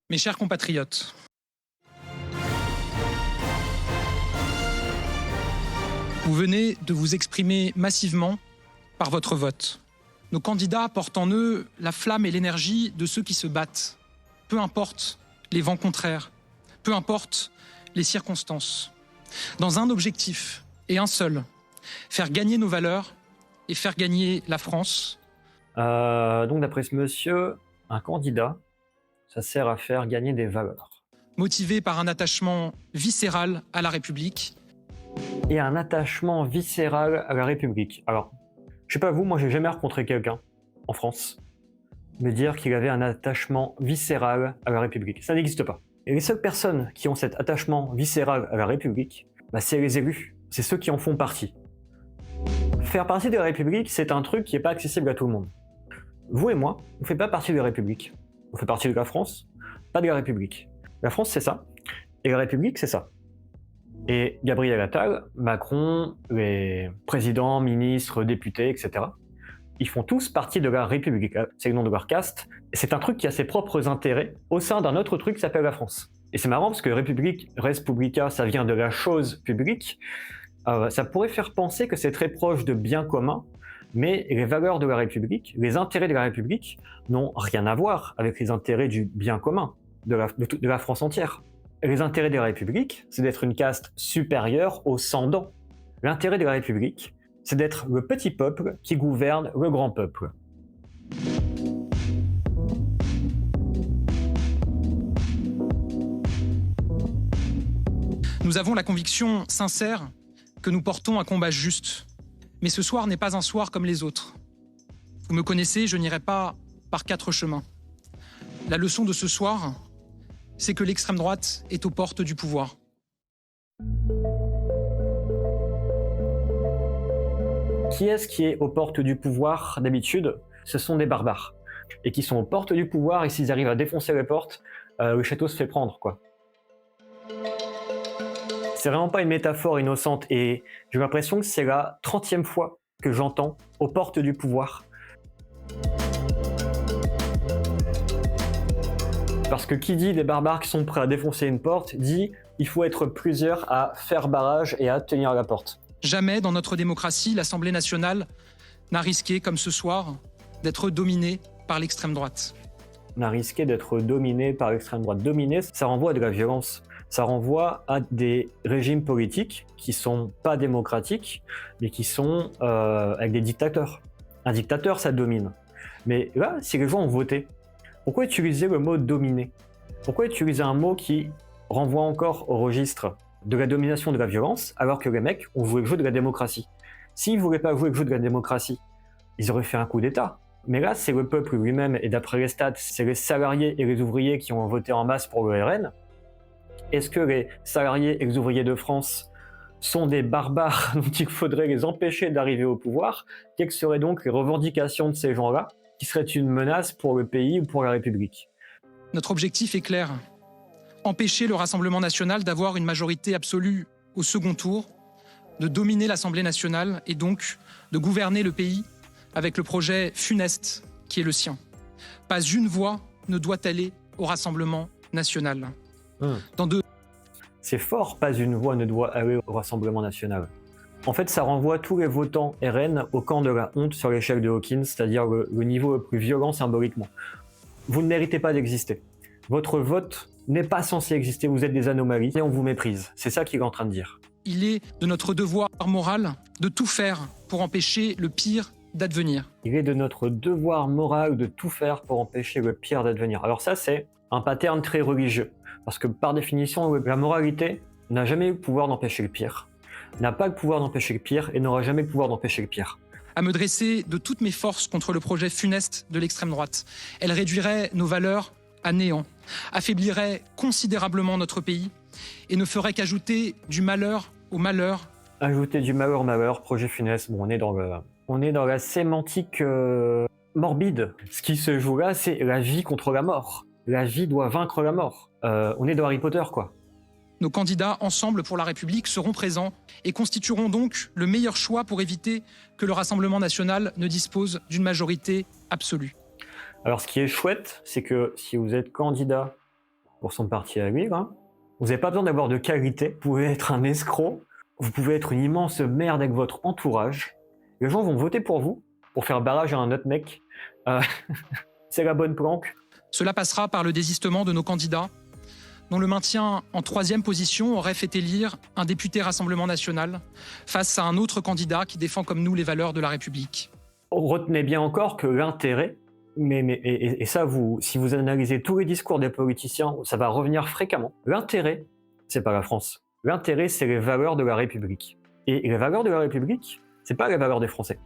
Mes chers compatriotes, vous venez de vous exprimer massivement par votre vote. Nos candidats portent en eux la flamme et l'énergie de ceux qui se battent, peu importe les vents contraires, peu importe les circonstances, dans un objectif et un seul, faire gagner nos valeurs et faire gagner la France. Donc d'après ce monsieur, un candidat, ça sert à faire gagner des valeurs. Motivé par un attachement viscéral à la République. Et un attachement viscéral à la République. Alors, je sais pas vous, moi j'ai jamais rencontré quelqu'un en France me dire qu'il avait un attachement viscéral à la République. Ça n'existe pas. Et les seules personnes qui ont cet attachement viscéral à la République, c'est les élus. C'est ceux qui en font partie. Faire partie de la République, c'est un truc qui n'est pas accessible à tout le monde. Vous et moi, on ne fait pas partie de la République. On fait partie de la France, pas de la République. La France, c'est ça. Et la République, c'est ça. Et Gabriel Attal, Macron, les présidents, ministres, députés, etc., ils font tous partie de la République. C'est le nom de leur caste. Et c'est un truc qui a ses propres intérêts au sein d'un autre truc qui s'appelle la France. Et c'est marrant parce que République, res publica, ça vient de la chose publique. Ça pourrait faire penser que c'est très proche de bien commun, mais les valeurs de la République, les intérêts de la République n'ont rien à voir avec les intérêts du bien commun de la France entière. Les intérêts de la République, c'est d'être une caste supérieure aux sans-dents. L'intérêt de la République, c'est d'être le petit peuple qui gouverne le grand peuple. Nous avons la conviction sincère que nous portons un combat juste. Mais ce soir n'est pas un soir comme les autres. Vous me connaissez, je n'irai pas par 4 chemins. La leçon de ce soir, c'est que l'extrême droite est aux portes du pouvoir. Qui est-ce qui est aux portes du pouvoir d'habitude? Ce sont des barbares. Et qui sont aux portes du pouvoir, et s'ils arrivent à défoncer les portes, le château se fait prendre, quoi. C'est vraiment pas une métaphore innocente, et j'ai l'impression que c'est la 30e fois que j'entends aux portes du pouvoir. Parce que qui dit des barbares qui sont prêts à défoncer une porte, dit il faut être plusieurs à faire barrage et à tenir la porte. Jamais dans notre démocratie, l'Assemblée nationale n'a risqué, comme ce soir, d'être dominée par l'extrême droite. On a risqué d'être dominé par l'extrême droite. Dominé, ça renvoie à de la violence. Ça renvoie à des régimes politiques qui sont pas démocratiques, mais qui sont avec des dictateurs. Un dictateur, ça domine. Mais là, si les gens ont voté, pourquoi utiliser le mot dominer? Pourquoi utiliser un mot qui renvoie encore au registre de la domination de la violence, alors que les mecs ont joué le jeu de la démocratie? S'ils ne voulaient pas jouer le jeu de la démocratie, ils auraient fait un coup d'État. Mais là, c'est le peuple lui-même, et d'après les stats, c'est les salariés et les ouvriers qui ont voté en masse pour le RN. Est-ce que les salariés et les ouvriers de France sont des barbares dont il faudrait les empêcher d'arriver au pouvoir? Quelles seraient donc les revendications de ces gens-là, qui seraient une menace pour le pays ou pour la République? Notre objectif est clair. Empêcher le Rassemblement national d'avoir une majorité absolue au second tour, de dominer l'Assemblée nationale et donc de gouverner le pays avec le projet funeste qui est le sien. Pas une voix ne doit aller au Rassemblement national. C'est fort, pas une voix ne doit aller au Rassemblement national. En fait, ça renvoie tous les votants RN au camp de la honte sur l'échelle de Hawkins, c'est-à-dire le niveau le plus violent symboliquement. Vous ne méritez pas d'exister. Votre vote n'est pas censé exister, vous êtes des anomalies et on vous méprise. C'est ça qu'il est en train de dire. Il est de notre devoir moral de tout faire pour empêcher le pire d'advenir. Il est de notre devoir moral de tout faire pour empêcher le pire d'advenir. Alors ça, c'est un pattern très religieux. Parce que par définition, la moralité n'a jamais eu le pouvoir d'empêcher le pire, n'a pas le pouvoir d'empêcher le pire et n'aura jamais le pouvoir d'empêcher le pire. À me dresser de toutes mes forces contre le projet funeste de l'extrême droite. Elle réduirait nos valeurs à néant, affaiblirait considérablement notre pays et ne ferait qu'ajouter du malheur au malheur. Ajouter du malheur au malheur, projet funeste, bon, on est dans la sémantique morbide. Ce qui se joue là, c'est la vie contre la mort. La vie doit vaincre la mort. On est dans Harry Potter, quoi. Nos candidats Ensemble pour la République seront présents et constitueront donc le meilleur choix pour éviter que le Rassemblement national ne dispose d'une majorité absolue. Alors ce qui est chouette, c'est que si vous êtes candidat pour son parti à lui. Hein. Vous n'avez pas besoin d'avoir de qualité. Vous pouvez être un escroc. Vous pouvez être une immense merde avec votre entourage. Les gens vont voter pour vous, pour faire barrage à un autre mec. C'est la bonne planque. Cela passera par le désistement de nos candidats, dont le maintien en 3e position aurait fait élire un député Rassemblement National face à un autre candidat qui défend comme nous les valeurs de la République. Retenez bien encore que l'intérêt, et ça, si vous analysez tous les discours des politiciens, ça va revenir fréquemment. L'intérêt, c'est pas la France. L'intérêt, c'est les valeurs de la République. Et les valeurs de la République, c'est pas les valeurs des Français.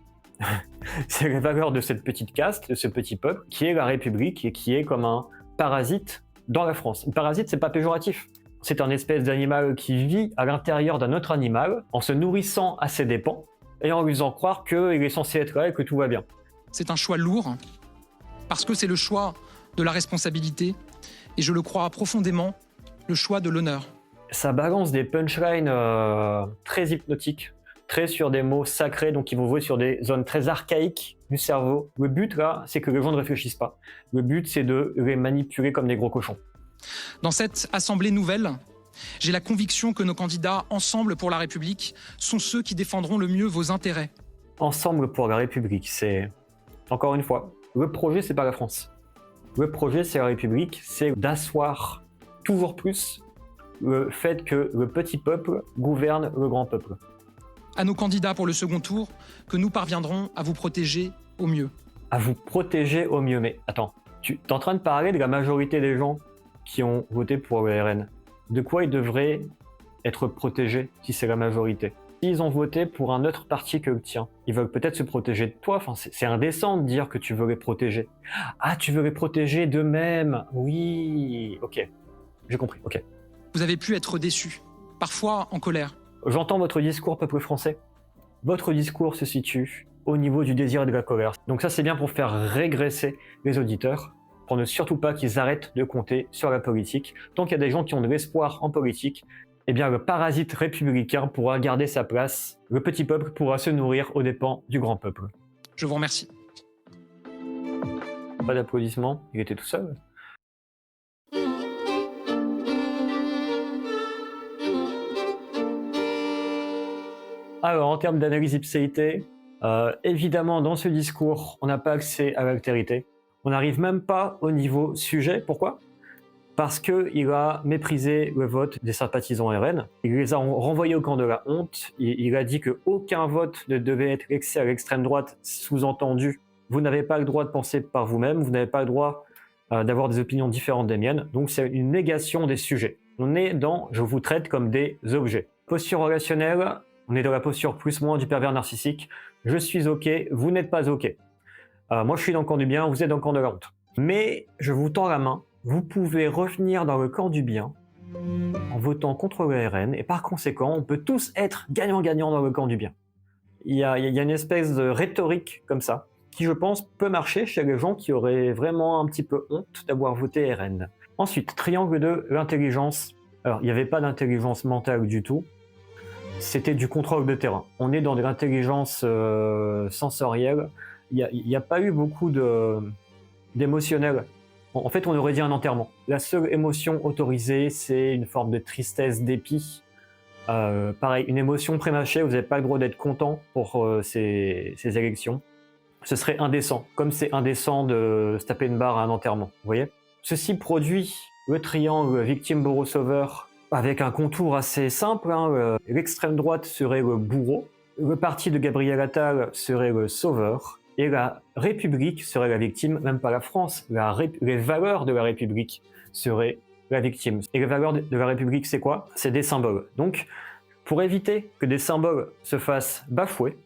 C'est les valeurs de cette petite caste, de ce petit peuple, qui est la République et qui est comme un parasite dans la France. Un parasite, c'est pas péjoratif. C'est un espèce d'animal qui vit à l'intérieur d'un autre animal, en se nourrissant à ses dépens, et en lui faisant croire qu'il est censé être là et que tout va bien. C'est un choix lourd, parce que c'est le choix de la responsabilité, et je le crois profondément, le choix de l'honneur. Ça balance des punchlines très hypnotiques, très sur des mots sacrés, donc ils vont jouer sur des zones très archaïques du cerveau. Le but, là, c'est que les gens ne réfléchissent pas. Le but, c'est de les manipuler comme des gros cochons. Dans cette assemblée nouvelle, j'ai la conviction que nos candidats Ensemble pour la République sont ceux qui défendront le mieux vos intérêts. Ensemble pour la République, c'est... Encore une fois, le projet, c'est pas la France. Le projet, c'est la République, c'est d'asseoir toujours plus le fait que le petit peuple gouverne le grand peuple. À nos candidats pour le second tour, que nous parviendrons à vous protéger au mieux. À vous protéger au mieux. Mais attends, tu es en train de parler de la majorité des gens qui ont voté pour le RN. De quoi ils devraient être protégés si c'est la majorité? S'ils ont voté pour un autre parti que le tien, ils veulent peut-être se protéger de toi. Enfin, c'est indécent de dire que tu veux les protéger. Ah, tu veux les protéger d'eux-mêmes? Oui, ok. J'ai compris, ok. Vous avez pu être déçus, parfois en colère. J'entends votre discours, peuple français. Votre discours se situe au niveau du désir et de la colère. Donc ça, c'est bien pour faire régresser les auditeurs, pour ne surtout pas qu'ils arrêtent de compter sur la politique. Tant qu'il y a des gens qui ont de l'espoir en politique, eh bien le parasite républicain pourra garder sa place. Le petit peuple pourra se nourrir aux dépens du grand peuple. Je vous remercie. Pas d'applaudissements, il était tout seul. Alors, en termes d'analyse ipséité, évidemment, dans ce discours, on n'a pas accès à l'altérité. On n'arrive même pas au niveau sujet. Pourquoi? Parce qu'il a méprisé le vote des sympathisants RN. Il les a renvoyés au camp de la honte. Il a dit qu'aucun vote ne devait être vexé à l'extrême droite, sous-entendu. Vous n'avez pas le droit de penser par vous-même, vous n'avez pas le droit d'avoir des opinions différentes des miennes. Donc, c'est une négation des sujets. On est dans « je vous traite comme des objets ». Posture relationnelle. On est dans la posture plus-moins du pervers narcissique. Je suis OK, vous n'êtes pas OK. Moi, je suis dans le camp du bien, vous êtes dans le camp de la honte. Mais je vous tends la main. Vous pouvez revenir dans le camp du bien en votant contre le RN. Et par conséquent, on peut tous être gagnant-gagnant dans le camp du bien. Il y a une espèce de rhétorique comme ça qui, je pense, peut marcher chez les gens qui auraient vraiment un petit peu honte d'avoir voté RN. Ensuite, triangle de l'intelligence. Alors, il n'y avait pas d'intelligence mentale du tout. C'était du contrôle de terrain. On est dans de l'intelligence sensorielle. Il n'y a pas eu beaucoup d'émotionnel. En fait, on aurait dit un enterrement. La seule émotion autorisée, c'est une forme de tristesse, dépit. Pareil, une émotion prémâchée, vous n'avez pas le droit d'être content pour ces élections. Ce serait indécent, comme c'est indécent de se taper une barre à un enterrement. Vous voyez? Ceci produit le triangle victime-bourreau-sauveur, avec un contour assez simple. Hein. L'extrême droite serait le bourreau, le parti de Gabriel Attal serait le sauveur, et la République serait la victime, même pas la France. Les valeurs de la République seraient la victime. Et les valeurs de la République, c'est quoi? C'est des symboles. Donc, pour éviter que des symboles se fassent bafouer,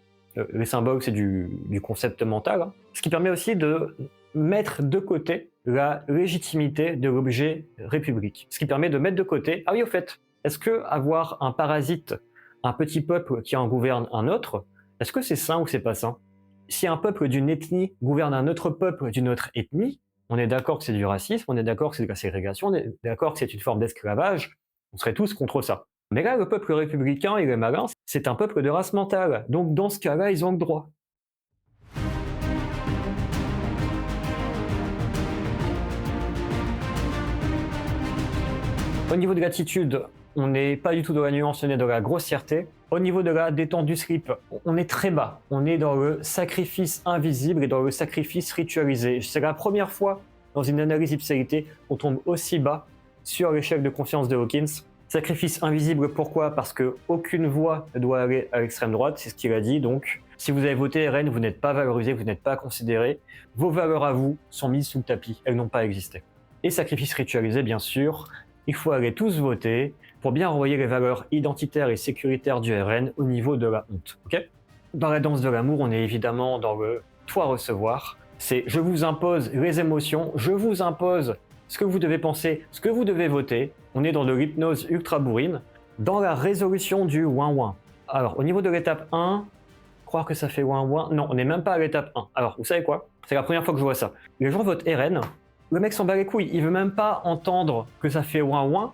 les symboles, c'est du concept mental, hein, ce qui permet aussi de mettre de côté la légitimité de l'objet République. Ce qui permet de mettre de côté, ah oui, au fait, est-ce que avoir un parasite, un petit peuple qui en gouverne un autre, est-ce que c'est sain ou c'est pas sain? Si un peuple d'une ethnie gouverne un autre peuple d'une autre ethnie, on est d'accord que c'est du racisme, on est d'accord que c'est de la ségrégation, on est d'accord que c'est une forme d'esclavage, on serait tous contre ça. Mais là, le peuple républicain, il est malin, c'est un peuple de race mentale. Donc dans ce cas-là, ils ont le droit. Au niveau de l'attitude, on n'est pas du tout dans la nuance, on est dans la grossièreté. Au niveau de la détente du slip, on est très bas. On est dans le sacrifice invisible et dans le sacrifice ritualisé. C'est la première fois dans une analyse ipséité qu'on tombe aussi bas sur l'échelle de confiance de Hawkins. Sacrifice invisible, pourquoi? Parce qu'aucune voix ne doit aller à l'extrême droite, c'est ce qu'il a dit. Donc, si vous avez voté RN, vous n'êtes pas valorisé, vous n'êtes pas considéré. Vos valeurs à vous sont mises sous le tapis, elles n'ont pas existé. Et sacrifice ritualisé, bien sûr, il faut aller tous voter pour bien renvoyer les valeurs identitaires et sécuritaires du RN au niveau de la honte. Okay, dans la danse de l'amour, on est évidemment dans le « toi recevoir ». C'est « je vous impose les émotions, je vous impose ce que vous devez penser, ce que vous devez voter ». On est dans de l'hypnose ultra bourrine, dans la résolution du ouin-ouin. Alors, au niveau de l'étape 1, croire que ça fait ouin-ouin, non, on n'est même pas à l'étape 1. Alors, vous savez quoi? C'est la première fois que je vois ça. Les gens votent RN, le mec s'en bat les couilles, il veut même pas entendre que ça fait ouin-ouin,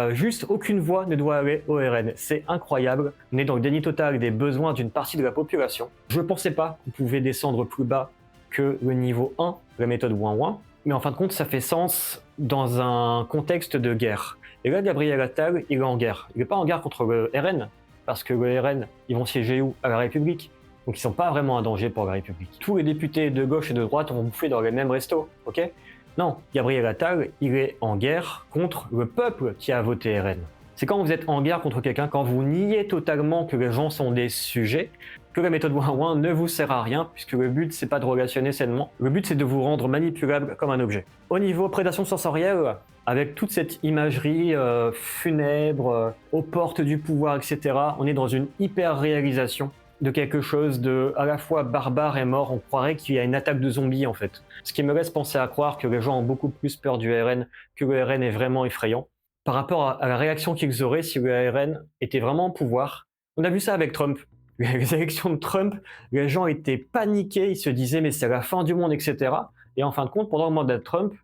juste aucune voix ne doit aller au RN. C'est incroyable, on est dans le déni total des besoins d'une partie de la population. Je ne pensais pas qu'on pouvait descendre plus bas que le niveau 1 de la méthode ouin-ouin, mais en fin de compte, ça fait sens dans un contexte de guerre. Et là, Gabriel Attal, il est en guerre. Il n'est pas en guerre contre le RN, parce que le RN, ils vont siéger où? À la République. Donc ils ne sont pas vraiment un danger pour la République. Tous les députés de gauche et de droite vont bouffer dans les mêmes restos, ok? Non, Gabriel Attal, il est en guerre contre le peuple qui a voté RN. C'est quand vous êtes en guerre contre quelqu'un, quand vous niez totalement que les gens sont des sujets, que la méthode ouin-ouin ne vous sert à rien, puisque le but, c'est pas de relationner sainement. Le but, c'est de vous rendre manipulable comme un objet. Au niveau prédation sensorielle, avec toute cette imagerie funèbre, aux portes du pouvoir, etc., on est dans une hyper-réalisation de quelque chose de à la fois barbare et mort. On croirait qu'il y a une attaque de zombies, en fait. Ce qui me laisse penser à croire que les gens ont beaucoup plus peur du RN, que le RN est vraiment effrayant. Par rapport à la réaction qu'ils auraient si le RN était vraiment au pouvoir. On a vu ça avec Trump. Les élections de Trump, les gens étaient paniqués, ils se disaient mais c'est la fin du monde, etc. Et en fin de compte, pendant le mandat de Trump,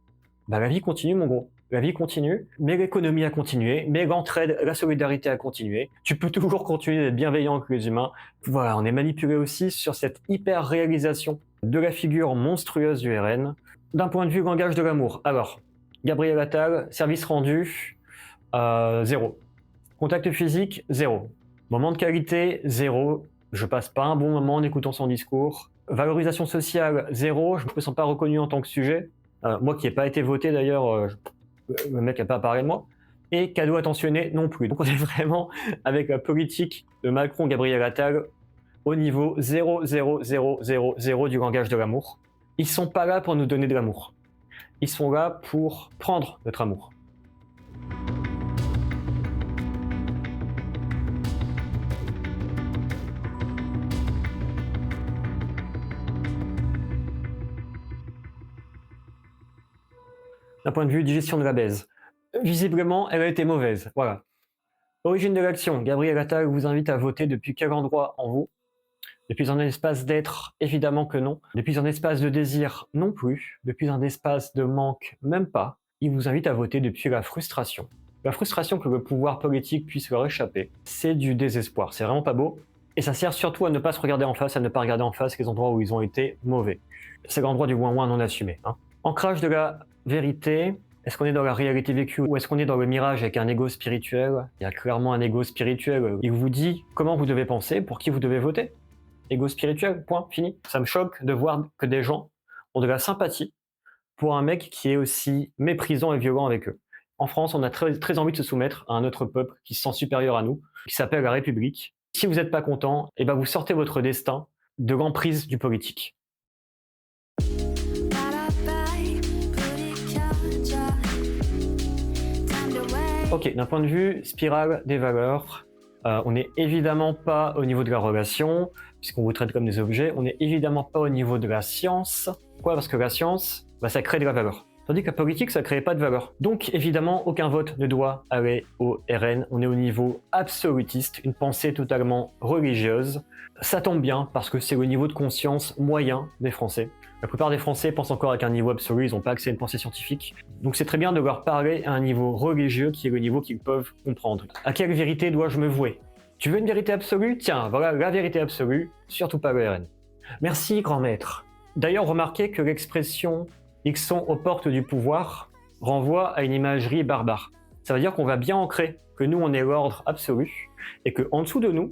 bah, la vie continue, mon gros. La vie continue, mais l'économie a continué, mais l'entraide, la solidarité a continué. Tu peux toujours continuer d'être bienveillant avec les humains. Voilà, on est manipulé aussi sur cette hyper-réalisation de la figure monstrueuse du RN. D'un point de vue langage de l'amour, alors, Gabriel Attal, service rendu, 0. Contact physique, 0. Moment de qualité, 0. Je passe pas un bon moment en écoutant son discours. Valorisation sociale, 0. Je ne me sens pas reconnu en tant que sujet. Moi qui n'ai pas été voté d'ailleurs, le mec n'a pas parlé de moi. Et cadeau attentionné non plus. Donc on est vraiment avec la politique de Macron-Gabriel Attal au niveau 0, 0, 0, 0, 0 du langage de l'amour. Ils sont pas là pour nous donner de l'amour. Ils sont là pour prendre notre amour. D'un point de vue digestion de la baise, visiblement, elle a été mauvaise. Voilà. Origine de l'action. Gabriel Attal vous invite à voter depuis quel endroit en vous? Depuis un espace d'être, évidemment que non. Depuis un espace de désir, non plus. Depuis un espace de manque, même pas. Il vous invite à voter depuis la frustration. La frustration que le pouvoir politique puisse leur échapper, c'est du désespoir. C'est vraiment pas beau. Et ça sert surtout à ne pas se regarder en face, à ne pas regarder en face les endroits où ils ont été mauvais. C'est l'endroit du ouin-ouin non assumé. Ancrage de la vérité. Est-ce qu'on est dans la réalité vécue ou est-ce qu'on est dans le mirage avec un ego spirituel? Il y a clairement un ego spirituel. Il vous dit comment vous devez penser, pour qui vous devez voter. Ego spirituel, point, fini. Ça me choque de voir que des gens ont de la sympathie pour un mec qui est aussi méprisant et violent avec eux. En France, on a très envie de se soumettre à un autre peuple qui se sent supérieur à nous, qui s'appelle la République. Si vous n'êtes pas content, eh ben vous sortez votre destin de l'emprise du politique. Ok, d'un point de vue spirale des valeurs, on n'est évidemment pas au niveau de la relation, puisqu'on vous traite comme des objets, on n'est évidemment pas au niveau de la science. Pourquoi? Parce que la science, ça crée de la valeur. Tandis que la politique, ça ne crée pas de valeur. Donc évidemment, aucun vote ne doit aller au RN. On est au niveau absolutiste, une pensée totalement religieuse. Ça tombe bien, parce que c'est le niveau de conscience moyen des Français. La plupart des Français pensent encore avec un niveau absolu, ils n'ont pas accès à une pensée scientifique. Donc c'est très bien de leur parler à un niveau religieux qui est le niveau qu'ils peuvent comprendre. À quelle vérité dois-je me vouer? Tu veux une vérité absolue? Tiens, voilà la vérité absolue, surtout pas le RN. Merci, grand maître. D'ailleurs, remarquez que l'expression « ils sont aux portes du pouvoir » renvoie à une imagerie barbare. Ça veut dire qu'on va bien ancrer que nous, on est l'ordre absolu, et qu'en dessous de nous,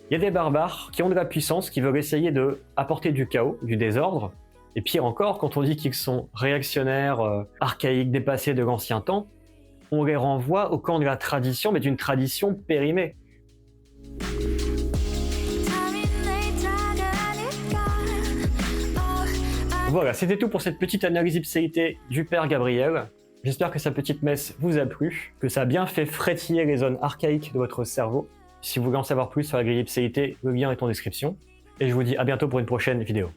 il y a des barbares qui ont de la puissance, qui veulent essayer de apporter du chaos, du désordre. Et pire encore, quand on dit qu'ils sont réactionnaires, archaïques, dépassés de l'ancien temps, on les renvoie au camp de la tradition, mais d'une tradition périmée. Voilà, c'était tout pour cette petite analyse ipséité du Père Gabriel. J'espère que sa petite messe vous a plu, que ça a bien fait frétiller les zones archaïques de votre cerveau. Si vous voulez en savoir plus sur la grille ipséité, le lien est en description. Et je vous dis à bientôt pour une prochaine vidéo.